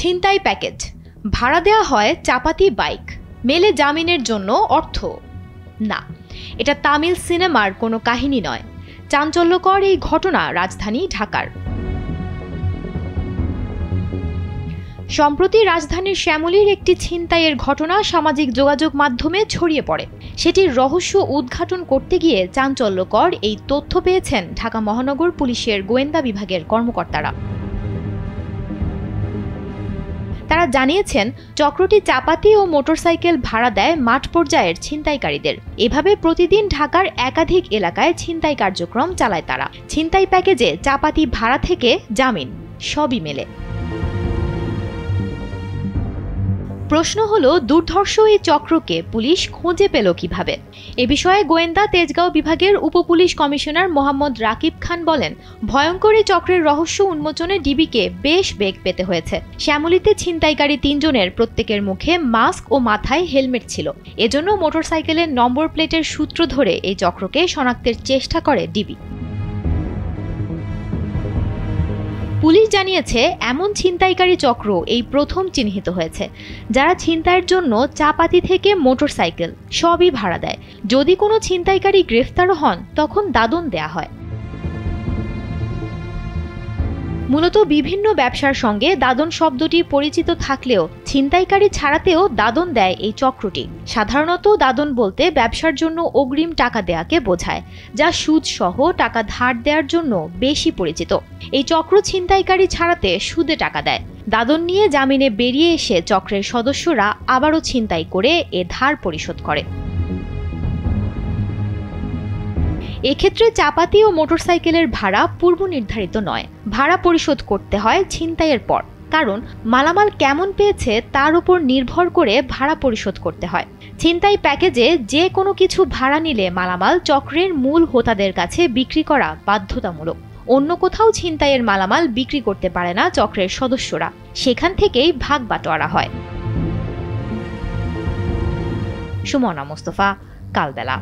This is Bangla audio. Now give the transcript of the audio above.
ছিনতাই প্যাকেজ, ভাড়া দেওয়া হয় চাপাতি বাইক, মেলে জামিনের জন্য অর্থ। না, এটা তামিল সিনেমার কোনো কাহিনী নয়। চাঞ্চল্যকর এই ঘটনা রাজধানী ঢাকার। সম্প্রতি রাজধানীর শ্যামলীর একটি ছিনতাইয়ের ঘটনা সামাজিক যোগাযোগ মাধ্যমে ছড়িয়ে পড়ে। সেটির রহস্য উদ্ঘাটন করতে গিয়ে চাঞ্চল্যকর এই তথ্য পেয়েছেন ঢাকা মহানগর পুলিশের গোয়েন্দা বিভাগের কর্মকর্তারা। তারা জানিয়েছেন, চক্রটি চাপাতি ও মোটরসাইকেল ভাড়া দেয় মাঠ পর্যায়ের ছিনতাইকারীদের। এভাবে প্রতিদিন ঢাকার একাধিক এলাকায় ছিনতাই কার্যক্রম চালায় তারা। ছিনতাই প্যাকেজে চাপাতি ভাড়া থেকে জামিন সবই মেলে। প্রশ্ন হলো, দুর্ধর্ষ এই চক্রকে পুলিশ খুঁজে পেল কিভাবে? এ বিষয়ে গোয়েন্দা তেজগাঁও বিভাগের উপপুলিশ কমিশনার মোহাম্মদ রাকিব খান বলেন, ভয়ঙ্কর এই চক্রের রহস্য উন্মোচনে ডিবিকে বেশ বেগ পেতে হয়েছে। শ্যামলীতে ছিনতাইকারী ৩ জনের প্রত্যেকের মুখে মাস্ক ও মাথায় হেলমেট ছিল। এজন্য মোটরসাইকেলের নম্বর প্লেটের সূত্র ধরে এই চক্রকে শনাক্তের চেষ্টা করে ডিবি। পুলিশ জানিয়েছে, এমন ছিনতাইকারী চক্র এই প্রথম চিহ্নিত হয়েছে, যারা ছিনতাইয়ের জন্য চাপাতি থেকে মোটরসাইকেল সবই ভাড়া দেয়। যদি কোনো ছিনতাইকারী গ্রেফতার হন, তখন দাদন দেয়া হয়। মূলত বিভিন্ন ব্যবসার সঙ্গে দাদন শব্দটি পরিচিত থাকলেও ছিনতাইকারী ছাড়াতেও দাদন দেয় এই চক্রটি। সাধারণত দাদন বলতে ব্যবসার জন্য অগ্রিম টাকা দেয়াকে বোঝায়, যা সুদ সহ টাকা ধার দেওয়ার জন্য বেশি পরিচিত। এই চক্র ছিনতাইকারী ছাড়াতে সুদে টাকা দেয়। দাদন নিয়ে জামিনে বেরিয়ে এসে চক্রের সদস্যরা আবারও ছিনতাই করে এ ধার পরিশোধ করে। এক্ষেত্রে চাপাতি ও মোটরসাইকেলের ভাড়া পূর্ব নির্ধারিত নয়। ভাড়া পরিশোধ করতে হয় ছিনতাইয়ের পর, কারণ মালামাল কেমন পেয়েছে তার উপর নির্ভর করে ভাড়া পরিশোধ করতে হয়। ছিনতাই প্যাকেজে যে কোনো কিছু ভাড়া নিলে মালামাল চক্রের মূল হোতাদের কাছে বিক্রি করা বাধ্যতামূলক। অন্য কোথাও ছিনতাইয়ের মালামাল বিক্রি করতে পারে না চক্রের সদস্যরা, সেখান থেকেই ভাগ বাটোয়ারা হয়। সুমনা মোস্তফা, কালবেলা।